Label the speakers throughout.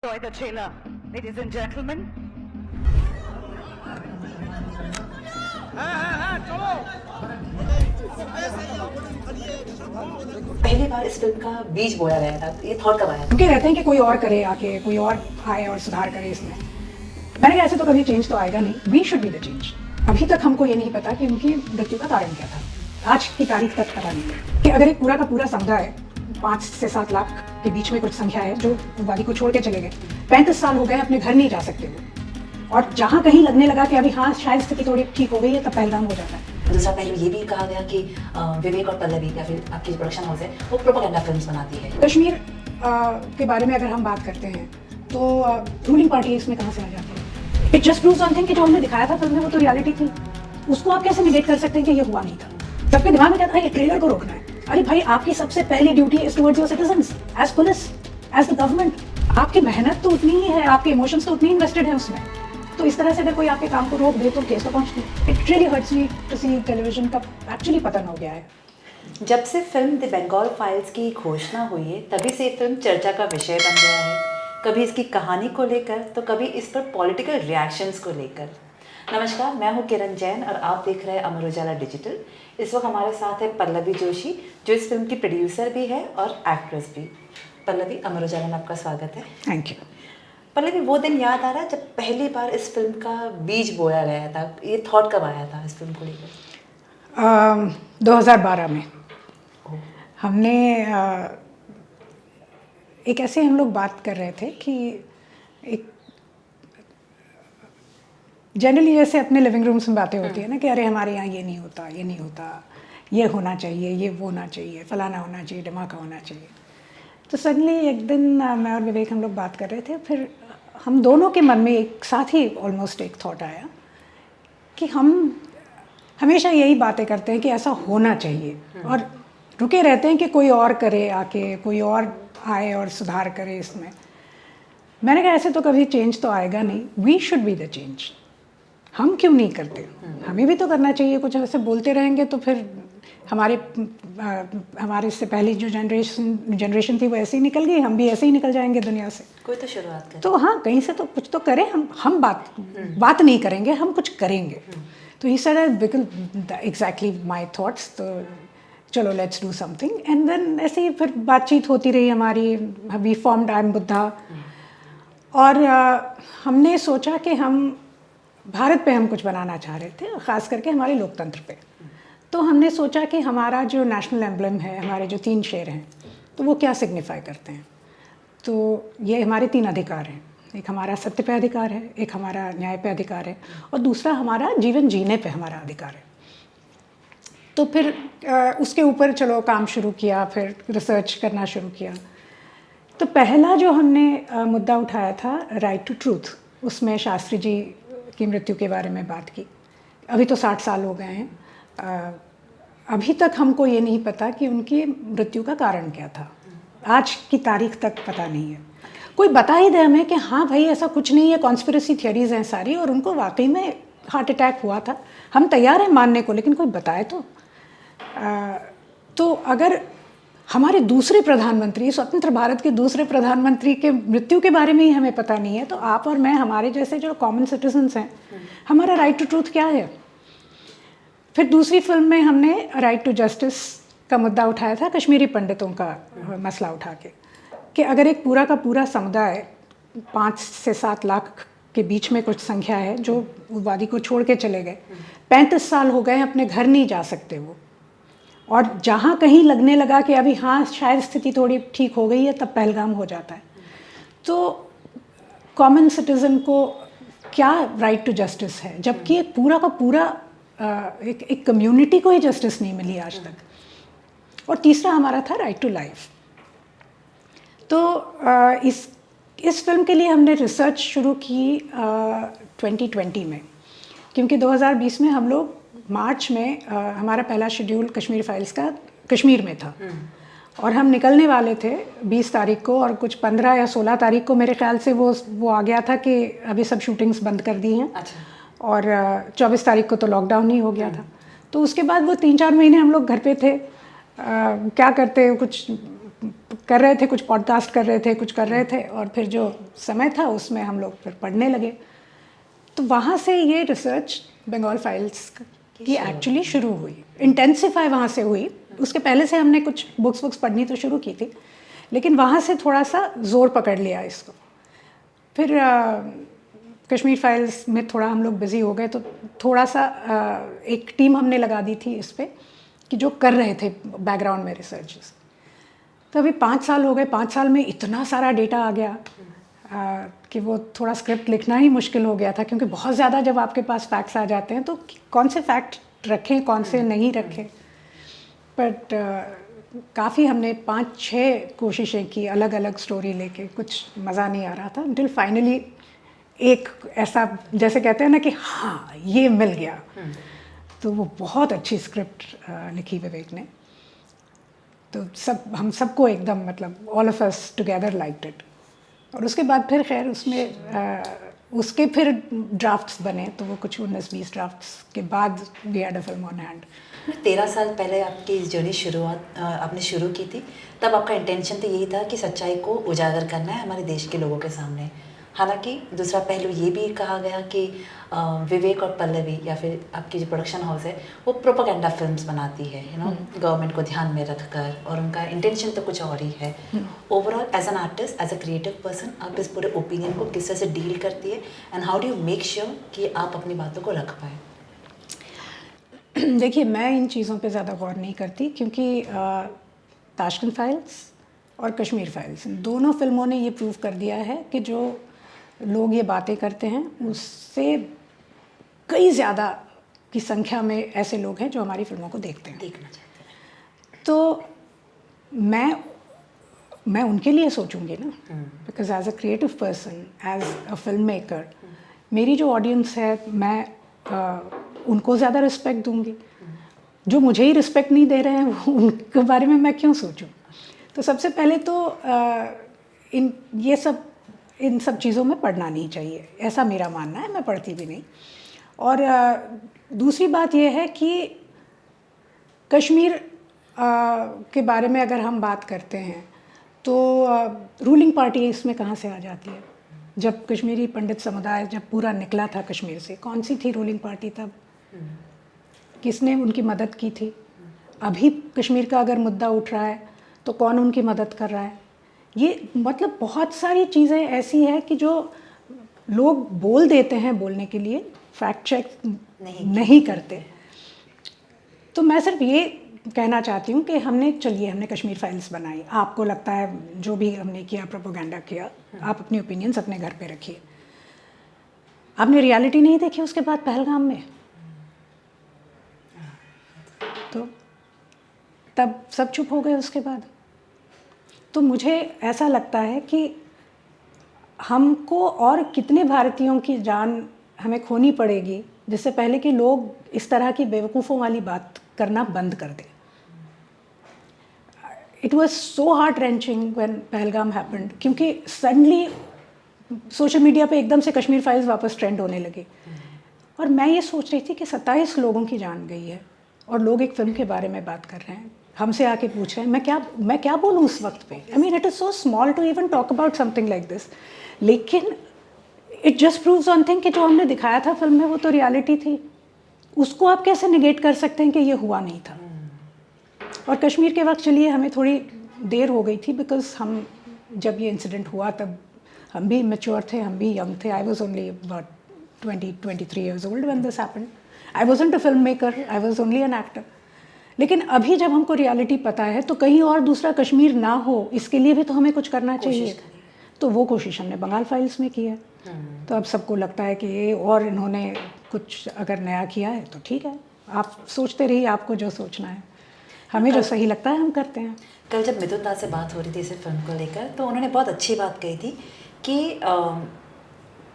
Speaker 1: Enjoy the trailer, ladies and gentlemen.
Speaker 2: पहली बार इस film का बीज बोया गया था, ये थॉट कब आया था?
Speaker 3: क्योंकि रहते हैं कि कोई और करे आके, कोई और आए और सुधार करे इसमें। मैंने कहा ऐसे तो कभी चेंज तो आएगा नहीं, we should be the change. अभी तक हमको ये नहीं पता कि उनकी मृत्यु का कारण क्या था, आज की तारीख तक पता नहीं है कि अगर एक पूरा का पूरा समुदाय 5 से 7 लाख के बीच में कुछ संख्या है जो वादी को छोड़ के चले गए, 35 साल हो गए अपने घर नहीं जा सकते वो, और जहाँ कहीं लगने लगा कि अभी हाँ शायद स्थिति थोड़ी ठीक हो गई है, तब पहलगाम हो जाता है।
Speaker 2: दूसरा पहलू ये भी कहा गया कि विवेक और पल्लवी या फिर आपकी प्रोडक्शन हाउस है वो प्रोपेगेंडा फिल्म्स बनाती है।
Speaker 3: कश्मीर के बारे में अगर हम बात करते हैं तो रूलिंग पार्टी इसमें कहाँ से आ जाती है? It just proves one thing कि जो हमने दिखाया था फिल्म में वो तो रियलिटी थी, उसको आप कैसे निगेट कर सकते हैं कि ये हुआ नहीं था। सबके दिमाग में क्या था, ये ट्रेलर को रोकना है। अरे भाई, आपकी सबसे पहली duty is towards your citizens, as police, as the government. आपकी मेहनत तो उतनी ही है, आपके इमोशंस तो उतनी इन्वेस्टेड है उसमें। तो इस तरह से अगर कोई आपके काम को रोक दे तो केस तो पहुंचती है। It really hurts me to see television का एक्चुअली पतन हो गया है।
Speaker 2: जब से फिल्म द बंगाल फाइल्स की घोषणा हुई है तभी से फिल्म चर्चा का विषय बन गया है, कभी इसकी कहानी को लेकर तो कभी इस पर पॉलिटिकल रिएक्शंस को लेकर। नमस्कार, मैं हूं किरण जैन और आप देख रहे हैं अमर उजाला डिजिटल। इस वक्त हमारे साथ है पल्लवी जोशी, जो इस फिल्म की प्रोड्यूसर भी है और एक्ट्रेस भी। पल्लवी, अमर उजाला में आपका स्वागत है।
Speaker 3: Thank you.
Speaker 2: पल्लवी, वो दिन याद आ रहा है जब पहली बार इस फिल्म का बीज बोया गया था, ये थॉट कब आया था इस फिल्म को लेकर?
Speaker 3: 2012 में हमने एक ऐसे हम लोग बात कर रहे थे कि एक जनरली जैसे अपने लिविंग रूम्स में बातें होती है ना कि अरे हमारे यहाँ ये नहीं होता, ये नहीं होता, ये होना चाहिए, ये वो होना चाहिए, फलाना होना चाहिए, धमाका होना चाहिए। तो सडनली एक दिन मैं और विवेक हम लोग बात कर रहे थे, फिर हम दोनों के मन में एक साथ ही ऑलमोस्ट एक थॉट आया कि हम हमेशा यही बातें करते हैं कि ऐसा होना चाहिए और रुके रहते हैं कि कोई और करे आके, कोई और आए और सुधार करे इसमें। मैंने कहा ऐसे तो कभी चेंज तो आएगा नहीं, we should be the change. हम क्यों नहीं करते? हमें भी तो करना चाहिए। कुछ ऐसे बोलते रहेंगे तो फिर हमारे से पहली जो जनरेशन थी वो ऐसे ही निकल गई, हम भी ऐसे ही निकल जाएंगे दुनिया से।
Speaker 2: कोई तो शुरुआत करें।
Speaker 3: तो हाँ, कहीं से तो कुछ तो करें। हम बात नहीं करेंगे, हम कुछ करेंगे। तो he said because exactly my thoughts, तो चलो let's do something. And then ऐसे ही फिर बातचीत होती रही हमारी। We formed I am Buddha, और हमने सोचा कि हम भारत पे हम कुछ बनाना चाह रहे थे, ख़ास करके हमारे लोकतंत्र पे। तो हमने सोचा कि हमारा जो नेशनल एम्ब्लम है, हमारे जो 3 शेर हैं, तो वो क्या सिग्निफाई करते हैं। तो ये हमारे 3 अधिकार हैं। एक हमारा सत्य पे अधिकार है, एक हमारा न्याय पे अधिकार है, और दूसरा हमारा जीवन जीने पे हमारा अधिकार है। तो फिर उसके ऊपर चलो काम शुरू किया, फिर रिसर्च करना शुरू किया। तो पहला जो हमने मुद्दा उठाया था राइट टू ट्रूथ, उसमें शास्त्री जी की मृत्यु के बारे में बात की। अभी तो 60 साल हो गए हैं। अभी तक हमको ये नहीं पता कि उनकी मृत्यु का कारण क्या था, आज की तारीख तक पता नहीं है। कोई बता ही दे हमें कि हाँ भाई ऐसा कुछ नहीं है, कॉन्स्पिरेसी थियरीज हैं सारी, और उनको वाकई में हार्ट अटैक हुआ था, हम तैयार हैं मानने को, लेकिन कोई बताए तो अगर हमारे दूसरे प्रधानमंत्री, स्वतंत्र भारत के दूसरे प्रधानमंत्री के मृत्यु के बारे में ही हमें पता नहीं है, तो आप और मैं, हमारे जैसे जो कॉमन सिटीजन्स हैं, हमारा राइट टू ट्रूथ क्या है। फिर दूसरी फिल्म में हमने राइट टू जस्टिस का मुद्दा उठाया था, कश्मीरी पंडितों का मसला उठा के, कि अगर एक पूरा का पूरा समुदाय 5 से 7 लाख के बीच में कुछ संख्या है जो वादी को छोड़ के चले गए, 35 साल हो गए अपने घर नहीं जा सकते वो, और जहाँ कहीं लगने लगा कि अभी हाँ शायद स्थिति थोड़ी ठीक हो गई है, तब पहलगाम हो जाता है। तो कॉमन सिटीज़न को क्या राइट टू जस्टिस है, जबकि एक पूरा का पूरा एक कम्युनिटी को ही जस्टिस नहीं मिली आज तक। और तीसरा हमारा था राइट टू लाइफ। तो इस फिल्म के लिए हमने रिसर्च शुरू की 2020 में, क्योंकि 2020 में हम लोग मार्च में हमारा पहला शेड्यूल कश्मीर फाइल्स का कश्मीर में था, और हम निकलने वाले थे 20 तारीख को, और कुछ 15 या 16 तारीख को मेरे ख्याल से वो आ गया था कि अभी सब शूटिंग्स बंद कर दी हैं।
Speaker 2: अच्छा।
Speaker 3: और 24 तारीख को तो लॉकडाउन ही हो गया था। तो उसके बाद वो 3-4 महीने हम लोग घर पे थे। क्या करते, कुछ कर रहे थे, कुछ पॉडकास्ट कर रहे थे, कुछ कर रहे थे, और फिर जो समय था उसमें हम लोग फिर पढ़ने लगे। तो वहाँ से ये रिसर्च बंगाल फाइल्स की एक्चुअली शुरू हुई, इंटेंसिफाई वहाँ से हुई। उसके पहले से हमने कुछ बुक्स पढ़नी तो शुरू की थी, लेकिन वहाँ से थोड़ा सा जोर पकड़ लिया इसको। फिर कश्मीर फाइल्स में थोड़ा हम लोग बिजी हो गए, तो थोड़ा सा एक टीम हमने लगा दी थी इस पर कि जो कर रहे थे बैकग्राउंड में रिसर्चेस। तो अभी 5 साल हो गए, 5 साल में इतना सारा डेटा आ गया कि वो थोड़ा स्क्रिप्ट लिखना ही मुश्किल हो गया था, क्योंकि बहुत ज़्यादा जब आपके पास फैक्ट्स आ जाते हैं तो कौन से फैक्ट रखें, कौन से नहीं रखें। बट काफ़ी हमने 5-6 कोशिशें की अलग अलग स्टोरी लेके, कुछ मज़ा नहीं आ रहा था, until फाइनली एक ऐसा, जैसे कहते हैं ना कि हाँ ये मिल गया। तो वो बहुत अच्छी स्क्रिप्ट लिखी विवेक ने, तो हम सबको एकदम, मतलब all of us together liked it. और उसके बाद फिर खैर उसमें उसके फिर ड्राफ्ट्स बने, तो वो कुछ 19-20 ड्राफ्ट्स के बाद we had a film on hand.
Speaker 2: 13 साल पहले आपकी इस जर्नी शुरुआत आपने शुरू की थी, तब आपका इंटेंशन तो यही था कि सच्चाई को उजागर करना है हमारे देश के लोगों के सामने। हालांकि दूसरा पहलू ये भी कहा गया कि विवेक और पल्लवी या फिर आपकी जो प्रोडक्शन हाउस है वो प्रोपेगेंडा फिल्म्स बनाती है, गवर्नमेंट को ध्यान में रखकर, और उनका इंटेंशन तो कुछ और ही है। Overall as an artist, as a creative person, आप इस पूरे ओपिनियन को किस तरह से डील करती है, and how do you make sure कि आप अपनी बातों को रख पाए?
Speaker 3: देखिए, मैं इन चीज़ों पे ज़्यादा गौर नहीं करती, क्योंकि ताशकंद फाइल्स और कश्मीर फाइल्स, इन दोनों फिल्मों ने ये प्रूव कर दिया है कि जो लोग ये बातें करते हैं उससे कई ज़्यादा की संख्या में ऐसे लोग हैं जो हमारी फिल्मों को देखते हैं,
Speaker 2: देखना चाहते हैं।
Speaker 3: तो मैं उनके लिए सोचूंगी ना, because as a creative person, as a film maker, मेरी जो ऑडियंस है, मैं उनको ज़्यादा रिस्पेक्ट दूंगी। जो मुझे ही रिस्पेक्ट नहीं दे रहे हैं उनके बारे में मैं क्यों सोचूं? तो सबसे पहले तो इन सब चीज़ों में पढ़ना नहीं चाहिए, ऐसा मेरा मानना है। मैं पढ़ती भी नहीं। और दूसरी बात यह है कि कश्मीर के बारे में अगर हम बात करते हैं तो रूलिंग पार्टी इसमें कहाँ से आ जाती है? जब कश्मीरी पंडित समुदाय जब पूरा निकला था कश्मीर से, कौन सी थी रूलिंग पार्टी तब? किसने उनकी मदद की थी? अभी कश्मीर का अगर मुद्दा उठ रहा है तो कौन उनकी मदद कर रहा है? ये मतलब बहुत सारी चीज़ें ऐसी हैं कि जो लोग बोल देते हैं बोलने के लिए, फैक्ट चेक नहीं करते। तो मैं सिर्फ ये कहना चाहती हूँ कि हमने कश्मीर फाइल्स बनाई। आपको लगता है जो भी हमने किया, प्रोपेगेंडा किया, आप अपनी ओपिनियंस अपने घर पे रखिए। आपने रियलिटी नहीं देखी उसके बाद पहलगाम में, तो तब सब चुप हो गए उसके बाद। तो मुझे ऐसा लगता है कि हमको और कितने भारतीयों की जान हमें खोनी पड़ेगी जिससे पहले कि लोग इस तरह की बेवकूफ़ों वाली बात करना बंद कर दें। It was so heart wrenching when Pahalgam happened, क्योंकि सडनली सोशल मीडिया पे एकदम से कश्मीर फाइल्स वापस ट्रेंड होने लगे। और मैं ये सोच रही थी कि 27 लोगों की जान गई है और लोग एक फिल्म के बारे में बात कर रहे हैं, हमसे आके पूछ रहे हैं मैं क्या बोलूँ उस वक्त पे? I mean, it is so small to even talk about something like this, लेकिन it just proves one thing कि जो हमने दिखाया था फिल्म में वो तो रियलिटी थी। उसको आप कैसे निगेट कर सकते हैं कि ये हुआ नहीं था? और कश्मीर के वक्त चलिए हमें थोड़ी देर हो गई थी, बिकॉज हम जब ये इंसिडेंट हुआ तब हम भी मैच्योर थे, हम भी यंग थे। I was only about 23 years old when this happened. I wasn't a film maker, I was only an actor. लेकिन अभी जब हमको रियलिटी पता है तो कहीं और दूसरा कश्मीर ना हो, इसके लिए भी तो हमें कुछ करना चाहिए। तो वो कोशिश हमने बंगाल फाइल्स में की है। तो अब सबको लगता है कि ये और इन्होंने कुछ अगर नया किया है तो ठीक है, आप सोचते रहिए, आपको जो सोचना है। हमें जो सही लगता है हम करते हैं।
Speaker 2: कल जब मिथुन दा से बात हो रही थी इस फिल्म को लेकर, तो उन्होंने बहुत अच्छी बात कही थी कि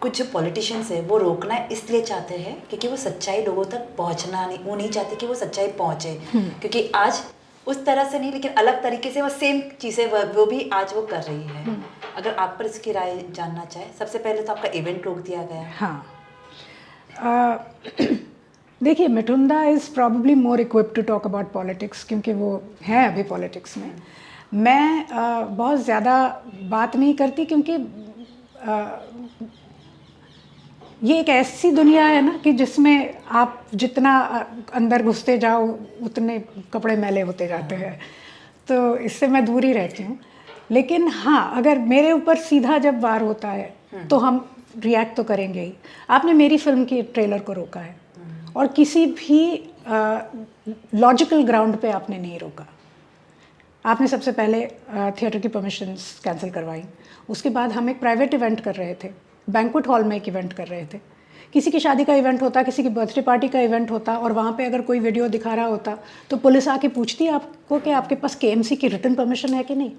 Speaker 2: कुछ जो पॉलिटिशियंस है वो रोकना इसलिए चाहते हैं क्योंकि वो सच्चाई लोगों तक पहुंचना नहीं, वो नहीं चाहते कि वो सच्चाई पहुंचे। क्योंकि आज उस तरह से नहीं, लेकिन अलग तरीके से वो सेम चीज़ें वो भी आज वो कर रही है। अगर आप पर इसकी राय जानना चाहे, सबसे पहले तो आपका इवेंट रोक दिया गया।
Speaker 3: हाँ, देखिए, Mithun da is probably more equipped to talk about politics, क्योंकि वो हैं अभी पॉलिटिक्स में। मैं बहुत ज़्यादा बात नहीं करती क्योंकि ये एक ऐसी दुनिया है ना कि जिसमें आप जितना अंदर घुसते जाओ उतने कपड़े मैले होते जाते हैं, तो इससे मैं दूर ही रहती हूँ। लेकिन हाँ, अगर मेरे ऊपर सीधा जब वार होता है तो हम रिएक्ट तो करेंगे ही। आपने मेरी फिल्म की ट्रेलर को रोका है और किसी भी लॉजिकल ग्राउंड पे आपने नहीं रोका। आपने सबसे पहले थिएटर की परमिशंस कैंसिल करवाई, उसके बाद हम एक प्राइवेट इवेंट कर रहे थे, बैंक्वेट हॉल में एक इवेंट कर रहे थे। किसी की शादी का इवेंट होता, किसी की बर्थडे पार्टी का इवेंट होता और वहाँ पे अगर कोई वीडियो दिखा रहा होता तो पुलिस आके पूछती आपको कि आपके पास केएमसी की रिटन परमिशन है कि नहीं।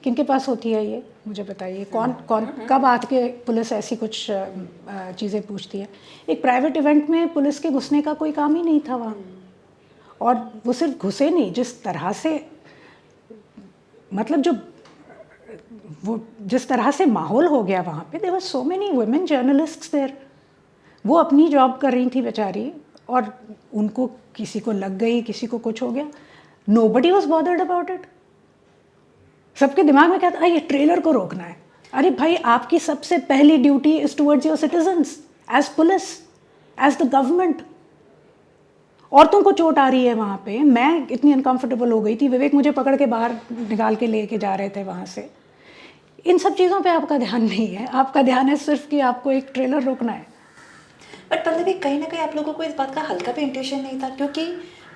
Speaker 3: किनके पास होती है ये, मुझे बताइए। कौन कब आके पुलिस ऐसी कुछ चीज़ें पूछती है। एक प्राइवेट इवेंट में पुलिस के घुसने का कोई काम ही नहीं था वहाँ। और वो सिर्फ घुसे नहीं, जिस तरह से मतलब जिस तरह से माहौल हो गया वहाँ पे, there were so many women journalists there. वो अपनी जॉब कर रही थी बेचारी और उनको किसी को लग गई, किसी को कुछ हो गया, nobody was bothered about it. सबके दिमाग में क्या था, ये ट्रेलर को रोकना है। अरे भाई, आपकी सबसे पहली duty is towards your citizens, as police, as the government. औरतों को चोट आ रही है वहाँ पे। मैं इतनी अनकंफर्टेबल हो गई थी, विवेक मुझे पकड़ के बाहर निकाल के लेके जा रहे थे वहाँ से। इन सब चीज़ों पे आपका ध्यान नहीं है, आपका ध्यान है सिर्फ कि आपको एक ट्रेलर रोकना है।
Speaker 2: बट पल्लवी, कहीं ना कहीं आप लोगों को इस बात का हल्का भी इंट्यूशन नहीं था, क्योंकि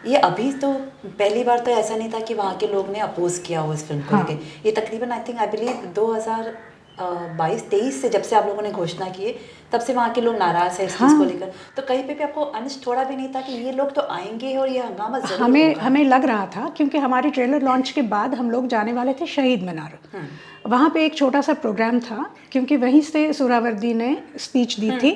Speaker 2: ये अभी तो पहली बार तो ऐसा नहीं था कि वहाँ के लोग ने अपोज किया हो इस फिल्म को लेके। ये तकरीबन आई बिलीव 2022-23 से जब से आप लोगों ने घोषणा की है, तब से वहाँ के लोग नाराज है इस चीज़ को लेकर। तो कहीं पे भी आपको अंश थोड़ा भी नहीं था कि ये लोग तो आएंगे और ये हंगामा जरूर होगा?
Speaker 3: हमें लग रहा था, क्योंकि हमारी ट्रेलर लॉन्च के बाद हम लोग जाने वाले थे शहीद मीनार। वहाँ पे एक छोटा सा प्रोग्राम था, क्योंकि वहीं से सुहरावर्दी ने स्पीच दी थी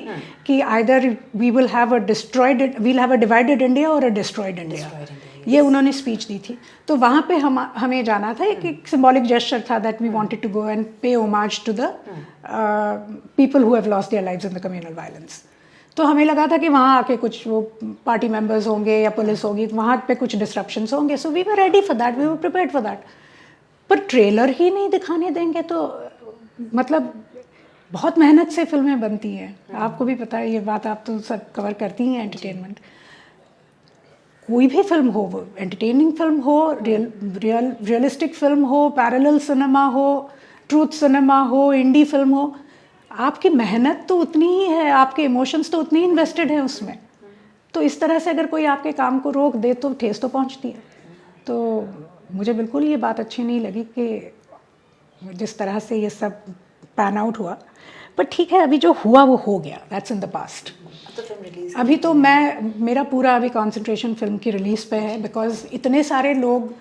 Speaker 3: कि either we will have a divided India और अ डिस्ट्रॉयड इंडिया। ये उन्होंने स्पीच दी थी। तो वहाँ पे हमें जाना था। एक सिंबॉलिक जेस्चर था that we wanted to go and pay homage to the people who have lost their lives in the communal violence. तो हमें लगा था कि वहाँ आके कुछ वो पार्टी मेंबर्स होंगे या पुलिस होगी, वहाँ पे कुछ डिस्ट्रप्शंस होंगे। So we were ready for that, we were prepared for that. पर ट्रेलर ही नहीं दिखाने देंगे तो मतलब बहुत मेहनत से फिल्में बनती हैं, आपको भी पता है ये बात, आप तो सब कवर करती हैं एंटरटेनमेंट। कोई भी फिल्म हो, वो एंटरटेनिंग फिल्म हो, रियलिस्टिक फिल्म हो, पैरेलल सिनेमा हो, ट्रूथ सिनेमा हो, इंडी फिल्म हो, आपकी मेहनत तो उतनी ही है, आपके इमोशंस तो उतनी ही इन्वेस्टेड है उसमें। तो इस तरह से अगर कोई आपके काम को रोक दे तो ठेस तो पहुंचती है। तो मुझे बिल्कुल ये बात अच्छी नहीं लगी कि जिस तरह से ये सब पैन आउट हुआ। पर ठीक है, अभी जो हुआ वो हो गया, दैट्स इन द पास्ट। अभी तो मेरा पूरा अभी कंसंट्रेशन फिल्म की रिलीज़ पे है, बिकॉज इतने सारे लोग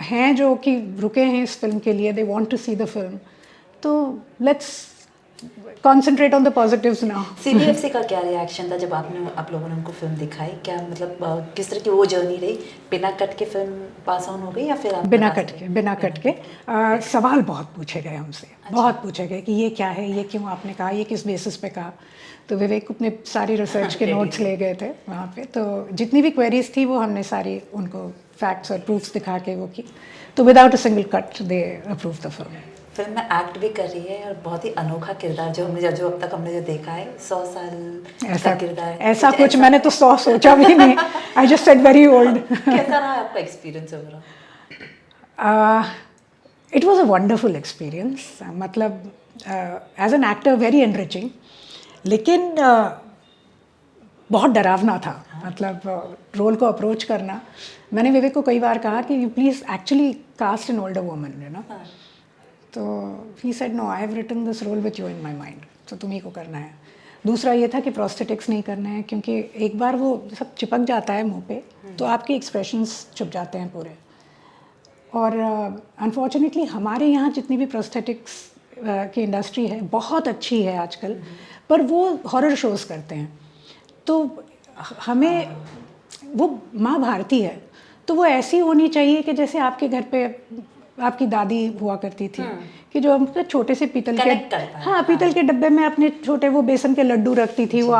Speaker 3: हैं जो कि रुके हैं इस फिल्म के लिए, they want to see the film. तो let's concentrate on the positives now.
Speaker 2: CBFC का क्या रिएक्शन था जब आप लोगों ने उनको फिल्म दिखाई? क्या मतलब किस तरह की वो जर्नी रही? बिना कट के फिल्म पास ऑन हो गई या फिर आप
Speaker 3: बिना कट के सवाल बहुत पूछे गए हमसे। अच्छा। बहुत पूछे गए कि ये क्या है, ये क्यों आपने कहा, ये किस बेसिस पे कहा। तो विवेक अपने सारी रिसर्च के नोट्स ले गए थे वहाँ पे, तो जितनी भी क्वेरीज थी वो हमने सारी उनको फैक्ट्स और प्रूफ्स दिखा के वो की। तो without a single cut they approve the
Speaker 2: film में एक्ट भी कर रही है और बहुत ही अनोखा किरदार जो अब तक हमने जो देखा है, 100 साल का किरदार।
Speaker 3: ऐसा कुछ मैंने तो 100 सोचा भी नहीं। I just said very old.
Speaker 2: कैसा रहा आपका experience overall?
Speaker 3: It was a wonderful experience. मतलब as an actor very enriching, लेकिन बहुत डरावना था। मतलब रोल को अप्रोच करना, मैंने विवेक को कई बार कहा कि you please actually cast an older woman, you know. तो he said no, I have written this role with you in my mind, तो तुम्ही को करना है। दूसरा ये था कि प्रोस्थेटिक्स नहीं करना है, क्योंकि एक बार वो सब चिपक जाता है मुंह पे तो आपके एक्सप्रेशंस छुप जाते हैं पूरे। और अनफॉर्चुनेटली हमारे यहाँ जितनी भी प्रोस्थेटिक्स की इंडस्ट्री है बहुत अच्छी है आजकल, पर वो हॉरर शोज़ करते हैं। तो हमें वो माँ भारती है, तो वो ऐसी होनी चाहिए कि जैसे आपके घर पे आपकी दादी हुआ करती थी कि जो हम छोटे से पीतल के,
Speaker 2: Connect कर पाए।
Speaker 3: हाँ पीतल के डब्बे में अपने छोटे वो बेसन के लड्डू रखती थी। वो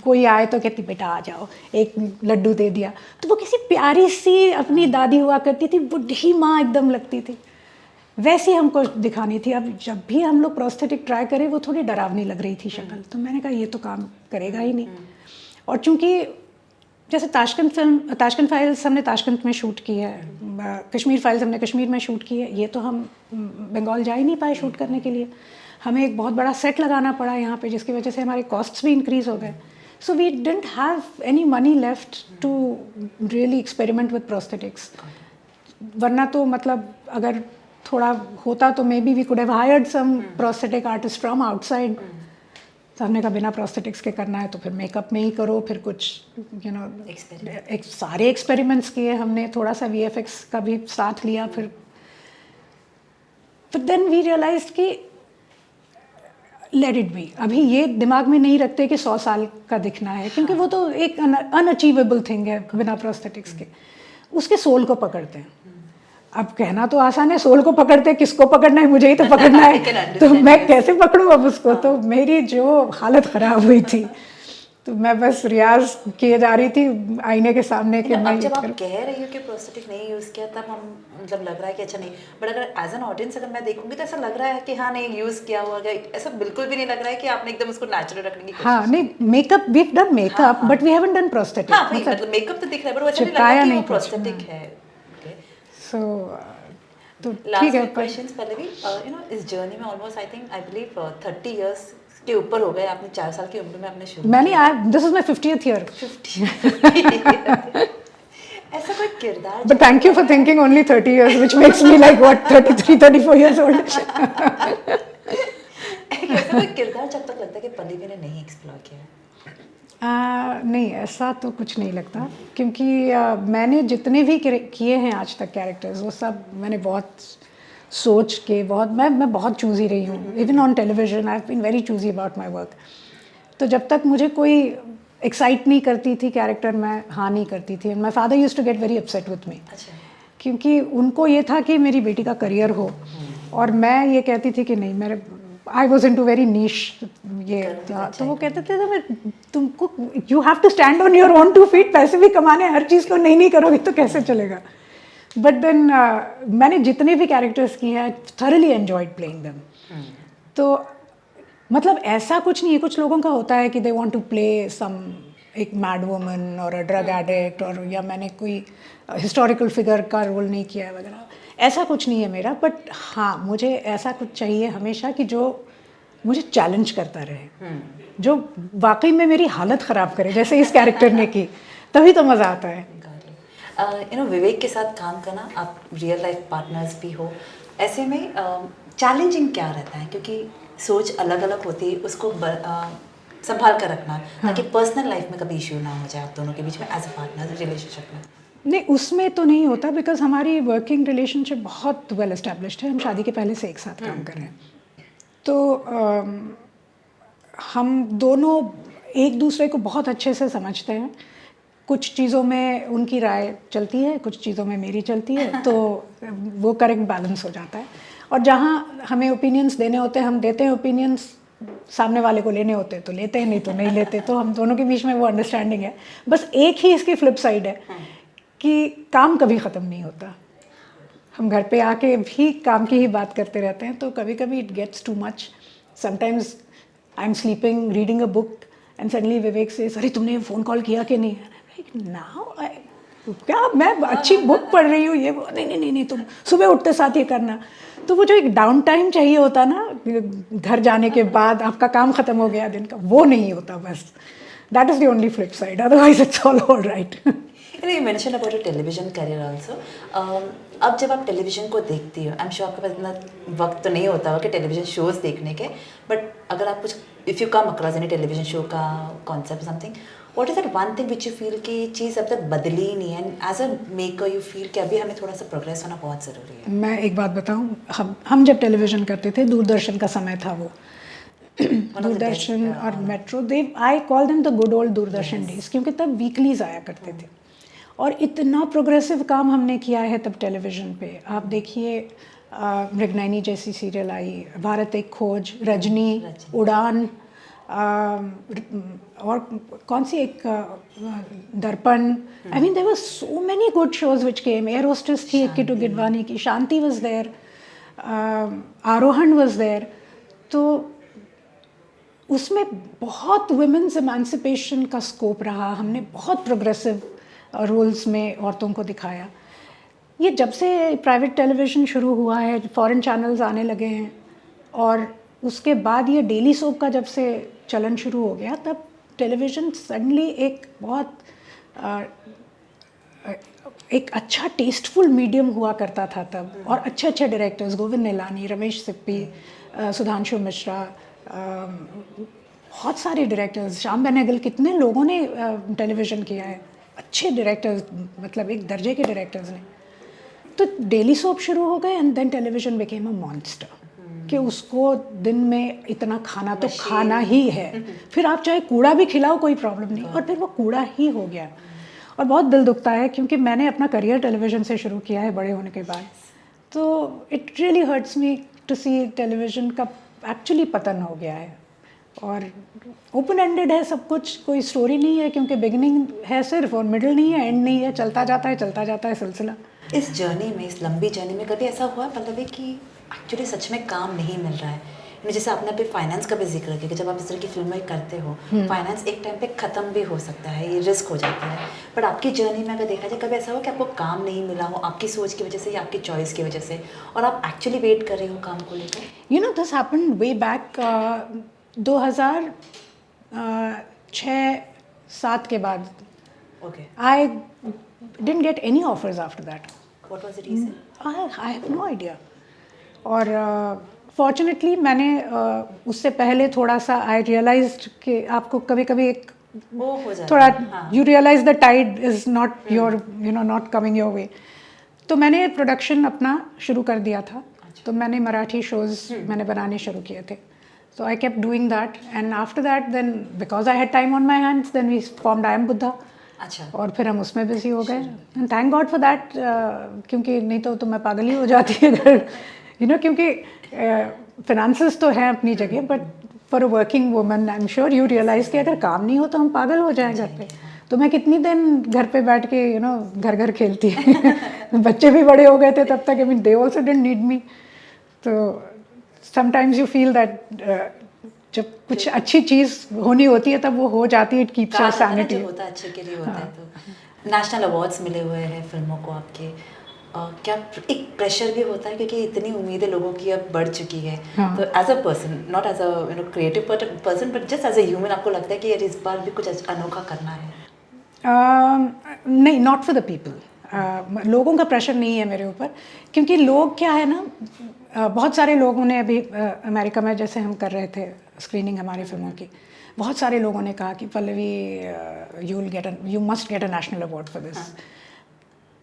Speaker 3: कोई आए तो कहती बेटा आ जाओ, एक लड्डू दे दिया। तो वो किसी प्यारी सी अपनी दादी हुआ करती थी, बुढ़ी माँ एकदम लगती थी, वैसी हमको दिखानी थी। अब जब भी हम लोग प्रोस्थेटिक ट्राई करें वो थोड़ी डरावनी लग रही थी शक्ल, तो मैंने कहा ये तो काम करेगा ही नहीं। और चूंकि जैसे ताशकंद फाइल्स हमने ताशकंद में शूट की है, कश्मीर फाइल्स हमने कश्मीर में शूट की है, ये तो हम बंगाल जा ही नहीं पाए शूट करने के लिए। हमें एक बहुत बड़ा सेट लगाना पड़ा यहाँ पे, जिसकी वजह से हमारे कॉस्ट्स भी इंक्रीज हो गए। So we didn't have any money left to really experiment with prosthetics. वरना तो मतलब अगर थोड़ा होता तो maybe we could have hired some prosthetic artist from outside. तो हमने कहा बिना प्रोस्थेटिक्स के करना है तो फिर मेकअप में ही करो, फिर कुछ सारे एक्सपेरिमेंट्स किए हमने, थोड़ा सा VFX का भी साथ लिया। फिर देन वी रियलाइज कि लेट इट बी। अभी ये दिमाग में नहीं रखते कि 100 साल का दिखना है, क्योंकि वो तो एक अनअचीवेबल थिंग है बिना प्रोस्थेटिक्स के। उसके सोल को पकड़ते हैं। अब कहना तो आसान है, सोल को पकड़ते, किसको पकड़ना है, मुझे ही तो पकड़ना है तो मैं कैसे पकड़ूं अब उसको। तो मेरी जो हालत ख़राब हुई थी, तो मैं बस रियाज किए जा रही थी आईने के सामने कि मैं
Speaker 2: जब आप कह रही हो कि प्रोस्थेटिक नहीं यूज़ किया, तब हम मतलब लग रहा है कि अच्छा नहीं, बट अगर एज एन ऑडियंस अगर मैं देखूंगी तो ऐसा लग रहा है कि हाँ नहीं यूज़ किया हुआ है। ऐसा बिल्कुल भी नहीं लग रहा है कि आपने एकदम उसको नेचुरल रखने की कोशिश।
Speaker 3: हाँ नहीं, makeup we have done makeup but we haven't done prosthetic.
Speaker 2: हाँ मतलब मेकअप तो दिख रहा है, बट वो ऐसा नहीं लग रहा कि वो प्रोस्थेटिक है।
Speaker 3: सो तो
Speaker 2: ठीक है। क्वेश्चंस पहले भी इस जर्नी में almost I think I believe 30 years के ऊपर हो गए। आपने 4 साल की उम्र में आपने शुरू
Speaker 3: मैंने this is my 50th year.
Speaker 2: 50 ऐसा कोई किरदार,
Speaker 3: but thank you for thinking only 30 years which makes me like what 33 34 years old.
Speaker 2: ऐसा कोई किरदार जब तक लगता है कि पल्लवी ने नहीं एक्सप्लोर किया?
Speaker 3: नहीं ऐसा तो कुछ नहीं लगता, क्योंकि मैंने जितने भी किए हैं आज तक कैरेक्टर्स, वो सब मैंने बहुत सोच के, बहुत मैं बहुत चूज़ी रही हूँ। Even on television I have been very choosy about my work. तो जब तक मुझे कोई एक्साइट नहीं करती थी कैरेक्टर, मैं हाँ नहीं करती थी। My father used to get very upset with me, क्योंकि उनको ये था कि मेरी बेटी का करियर हो, और मैं ये कहती थी कि नहीं, मेरे I was into very niche ये। तो वो कहते थे तुमको you have to stand on your own 2 feet, पैसे भी कमाने, हर चीज़ को नहीं करोगे तो कैसे चलेगा। बट देन मैंने जितने भी कैरेक्टर्स किए हैं, थॉरली एन्जॉयड प्लेइंग देम। तो मतलब ऐसा कुछ नहीं है, कुछ लोगों का होता है कि they want to play some एक मैड वुमन और अ ड्रग एडिक्ट, और या मैंने कोई हिस्टोरिकल फिगर का रोल नहीं किया है वगैरह, ऐसा कुछ नहीं है मेरा। बट हाँ, मुझे ऐसा कुछ चाहिए हमेशा कि जो मुझे चैलेंज करता रहे, जो वाकई में मेरी हालत ख़राब करे, जैसे इस कैरेक्टर ने की, तभी तो मज़ा आता है।
Speaker 2: विवेक के साथ काम करना, आप रियल लाइफ पार्टनर्स भी हो, ऐसे में चैलेंजिंग क्या रहता है? क्योंकि सोच अलग अलग होती है, उसको संभाल कर रखना, ताकि पर्सनल लाइफ में कभी इश्यू ना हो जाए आप दोनों के बीच में एज अ पार्टनर रिलेशनशिप में।
Speaker 3: नहीं, उसमें तो नहीं होता, बिकॉज हमारी वर्किंग रिलेशनशिप बहुत वेल एस्टेब्लिश्ड है। हम शादी के पहले से एक साथ काम कर रहे हैं, तो हम दोनों एक दूसरे को बहुत अच्छे से समझते हैं। कुछ चीज़ों में उनकी राय चलती है, कुछ चीज़ों में मेरी चलती है, तो वो करेक्ट बैलेंस हो जाता है। और जहाँ हमें ओपिनियंस देने होते हैं हम देते हैं ओपिनियंस, सामने वाले को लेने होते हैं तो लेते हैं, नहीं तो नहीं लेते। तो हम दोनों के बीच में वो अंडरस्टैंडिंग है। बस एक ही इसकी फ्लिप साइड है कि काम कभी ख़त्म नहीं होता। हम घर पे आके भी काम की ही बात करते रहते हैं, तो कभी कभी it gets too much. Sometimes I am sleeping reading a book and suddenly Vivek says, अरे तुमने फ़ोन कॉल किया कि नहीं? नाउ क्या, मैं अच्छी बुक पढ़ रही हूँ, ये नहीं नहीं नहीं नहीं, तुम सुबह उठते साथ ये करना। तो वो जो एक डाउन टाइम चाहिए होता ना, घर जाने के बाद आपका काम ख़त्म हो गया दिन का, वो नहीं होता। बस that is the only flip side, otherwise it's all right.
Speaker 2: You mentioned about your television career also. अब जब आप टेलीविज़न को देखती हो, आई एम श्योर आपके पास इतना वक्त तो नहीं होता होगा कि टेलीविज़न शोज़ देखने के, बट अगर आप कुछ, if you come across any television show का concept something, what is that one thing which you feel कि चीज़ अब तक बदली ही नहीं है, and as a maker you feel कि अभी हमें थोड़ा सा प्रोग्रेस होना बहुत ज़रूरी है?
Speaker 3: मैं एक बात बताऊँ, हम जब टेलीविज़न करते थे, दूरदर्शन का समय था वो, दूरदर्शन और metro, they I call them the good old Doordarshan days, क्योंकि तब वीकलीज आया करते थे। और इतना प्रोग्रेसिव काम हमने किया है तब टेलीविज़न पे। आप देखिए मृगनयनी जैसी सीरियल आई, भारत एक खोज, रजनी, उड़ान, और कौन सी एक Darpan. I mean there were so many good shows which came. Air hostess थी एक किटू गिडवानी की, Shanti was there, Aarohan was there. तो उसमें बहुत वुमेन्स एमांसिपेशन का स्कोप रहा, हमने बहुत प्रोग्रेसिव रोल्स में औरतों को दिखाया। ये जब से प्राइवेट टेलीविज़न शुरू हुआ है, फॉरेन चैनल्स आने लगे हैं, और उसके बाद ये डेली सोप का जब से चलन शुरू हो गया, तब टेलीविज़न सडनली एक बहुत एक अच्छा टेस्टफुल मीडियम हुआ करता था तब। और अच्छे अच्छे डायरेक्टर्स, गोविंद निलानी, रमेश सिप्पी, सुधांशु मिश्रा, बहुत सारे डायरेक्टर्स, श्याम बेनेगल, कितने लोगों ने टेलीविज़न किया है, अच्छे डायरेक्टर्स, मतलब एक दर्जे के डायरेक्टर्स ने। तो डेली सोप शुरू हो गए and then television became a monster, कि उसको दिन में इतना खाना तो खाना ही है। फिर आप चाहे कूड़ा भी खिलाओ कोई प्रॉब्लम नहीं, और फिर वो कूड़ा ही हो गया। और बहुत दिल दुखता है क्योंकि मैंने अपना करियर टेलीविज़न से शुरू किया है बड़े होने के बाद। तो it really hurts me to see television का एक्चुअली पतन हो गया है। और ओपन एंडेड है सब कुछ, कोई स्टोरी नहीं है, क्योंकि बिगिनिंग है सिर्फ, और मिडल नहीं है, एंड नहीं है, चलता जाता है सिलसिला।
Speaker 2: इस जर्नी में, इस लंबी जर्नी में कभी ऐसा हुआ पल्लवी कि एक्चुअली सच में काम नहीं मिल रहा है? जैसे आपने अभी फाइनेंस का भी जिक्र किया कि जब आप इस तरह की फिल्में करते हो, फाइनेंस एक टाइम पे ख़त्म भी हो सकता है, ये रिस्क हो जाता है। बट आपकी जर्नी में अगर देखा जाए, कभी ऐसा हो कि आपको काम नहीं मिला हो आपकी सोच की वजह से या आपकी चॉइस की वजह से, और आप एक्चुअली वेट कर रहे हो काम को लेकर?
Speaker 3: You know, this happened way back 2006-07 के बाद।
Speaker 2: Okay,
Speaker 3: I didn't get any offers after that.
Speaker 2: What was the reason?
Speaker 3: I have no idea. और फॉर्चुनेटली मैंने उससे पहले थोड़ा सा आई रियलाइज्ड कि आपको कभी कभी एक
Speaker 2: वो हो जाता
Speaker 3: थोड़ा,
Speaker 2: है, हाँ।
Speaker 3: You realise the tide is not your, you know, not coming your way. तो मैंने प्रोडक्शन अपना शुरू कर दिया था। तो मैंने मराठी शोज़ मैंने बनाने शुरू किए थे। So I kept doing that, and after that, then because I had time on my hands, then we formed I Am Buddha.
Speaker 2: अच्छा।
Speaker 3: और फिर हम उसमें बिजी हो गए, and thank God for that, क्योंकि नहीं तो मैं पागल ही हो जाती अगर, you know, क्योंकि finances तो हैं अपनी जगह, but for a working woman, I'm sure you realize कि अगर काम नहीं हो तो हम पागल हो जाएं घर पे। तो मैं कितनी दिन घर पे बैठ के, you know, घर खेलती बच्चे भी बड़े हो गए थे तब तक, I mean they also didn't need me। तो समटाइम्स यू फील दैट जब कुछ अच्छी चीज़ होनी होती है तब वो हो जाती है, इट कीप्स योर सैनिटी।
Speaker 2: होता है अच्छे के लिए होता है। तो नेशनल अवार्ड्स मिले हुए हैं फिल्मों को आपके, क्या एक प्रेशर भी होता है क्योंकि इतनी उम्मीदें लोगों की अब बढ़ चुकी है? तो as a person, not as a creative person, but just as a human, आपको लगता है कि यार इस बार भी कुछ अनोखा करना है?
Speaker 3: नहीं, नॉट फॉर द पीपल। लोगों का प्रेशर नहीं है मेरे ऊपर, क्योंकि लोग क्या है ना, बहुत सारे लोगों ने अभी अमेरिका में जैसे हम कर रहे थे स्क्रीनिंग हमारी फिल्मों की, बहुत सारे लोगों ने कहा कि Pallavi you must get a national award for this.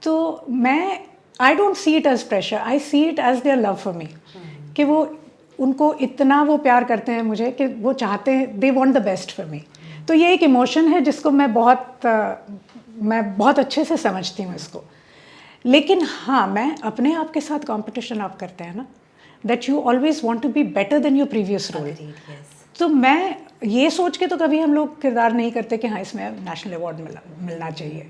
Speaker 3: तो मैं, I don't see it as pressure, I see it as their love for me, कि वो उनको इतना वो प्यार करते हैं मुझे कि वो चाहते हैं, they want the best for me. तो ये एक इमोशन है जिसको मैं बहुत अच्छे से समझती हूँ इसको। लेकिन हाँ, मैं अपने आप के साथ कंपटीशन आप करते हैं ना, that you always want to be better than your previous role. तो मैं ये सोच के तो कभी हम लोग किरदार नहीं करते कि हाँ इसमें नेशनल अवार्ड मिलना चाहिए,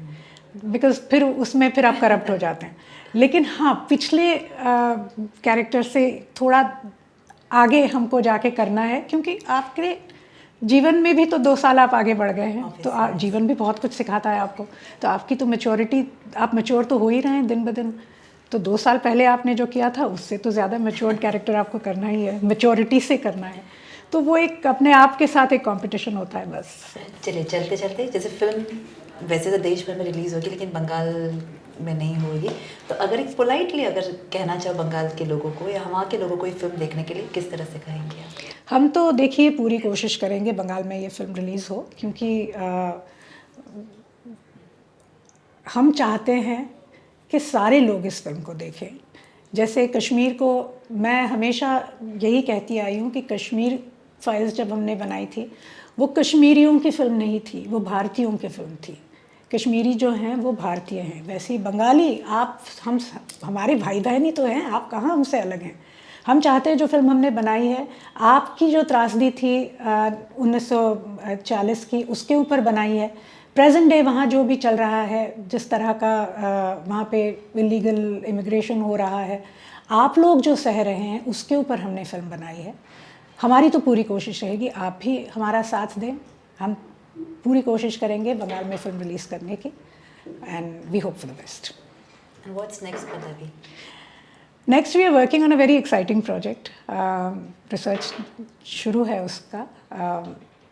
Speaker 3: बिकॉज फिर उसमें फिर आप करप्ट हो जाते हैं। लेकिन हाँ, पिछले कैरेक्टर से थोड़ा आगे हमको जाके करना है, क्योंकि आपके जीवन में भी तो 2 साल आप आगे बढ़ गए हैं, तो जीवन भी बहुत कुछ सिखाता है आपको। तो आपकी तो मैच्योरिटी, आप मैच्योर तो हो ही रहे हैं दिन ब दिन। तो 2 साल पहले आपने जो किया था उससे तो ज़्यादा मैच्योर्ड कैरेक्टर आपको करना ही है, मैच्योरिटी से करना है। तो वो एक अपने आप के साथ एक कंपटीशन होता है बस।
Speaker 2: चलिए, चलते चलते, जैसे फिल्म वैसे तो देश भर में रिलीज़ होगी लेकिन बंगाल में नहीं होगी, तो अगर एक पोलाइटली अगर कहना चाहो बंगाल के लोगों को या वहाँ के लोगों को ये फिल्म देखने के लिए, किस तरह से कहेंगे आप?
Speaker 3: हम तो देखिए पूरी कोशिश करेंगे बंगाल में ये फिल्म रिलीज़ हो, क्योंकि हम चाहते हैं कि सारे लोग इस फिल्म को देखें। जैसे कश्मीर को, मैं हमेशा यही कहती आई हूँ कि कश्मीर फाइल्स जब हमने बनाई थी, वो कश्मीरियों की फिल्म नहीं थी, वो भारतीयों की फिल्म थी। कश्मीरी जो हैं वो भारतीय हैं, वैसे ही बंगाली आप हमारे भाई बहन ही तो हैं, आप कहाँ हमसे अलग हैं। हम चाहते हैं जो फिल्म हमने बनाई है, आपकी जो त्रासदी थी 1940 की, उसके ऊपर बनाई है। प्रेजेंट डे वहाँ जो भी चल रहा है, जिस तरह का वहाँ पे इलीगल इमिग्रेशन हो रहा है, आप लोग जो सह रहे हैं, उसके ऊपर हमने फिल्म बनाई है। हमारी तो पूरी कोशिश रहेगी, आप भी हमारा साथ दें, हम पूरी कोशिश करेंगे बंगाल में फिल्म रिलीज़ करने की, and we hope for the best.
Speaker 2: And what's next, Pallavi?
Speaker 3: Next we are working on a very exciting project, research शुरू है उसका।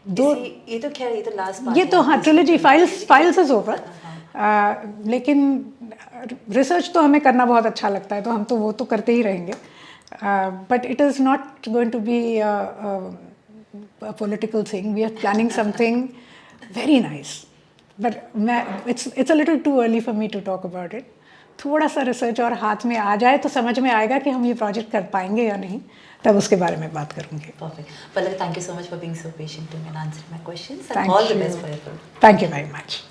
Speaker 2: ये तो खैर ये तो लास्ट पार्ट
Speaker 3: ये तो हाँ, ट्रिलॉजी फाइल्स इज ओवर, लेकिन रिसर्च तो हमें करना बहुत अच्छा लगता है, तो हम तो वो तो करते ही रहेंगे, but it is not going to be a political thing. We are planning something very nice, but it's a little too early for me to talk about it. थोड़ा सा रिसर्च और हाथ में आ जाए तो समझ में आएगा कि हम ये प्रोजेक्ट कर पाएंगे या नहीं, तब उसके बारे में बात करूँगी।
Speaker 2: Perfect. Pallavi, thank you so much for being so patient to me and answering my questions. And
Speaker 3: Thank
Speaker 2: all the
Speaker 3: you.
Speaker 2: best for your film.
Speaker 3: Thank you very much.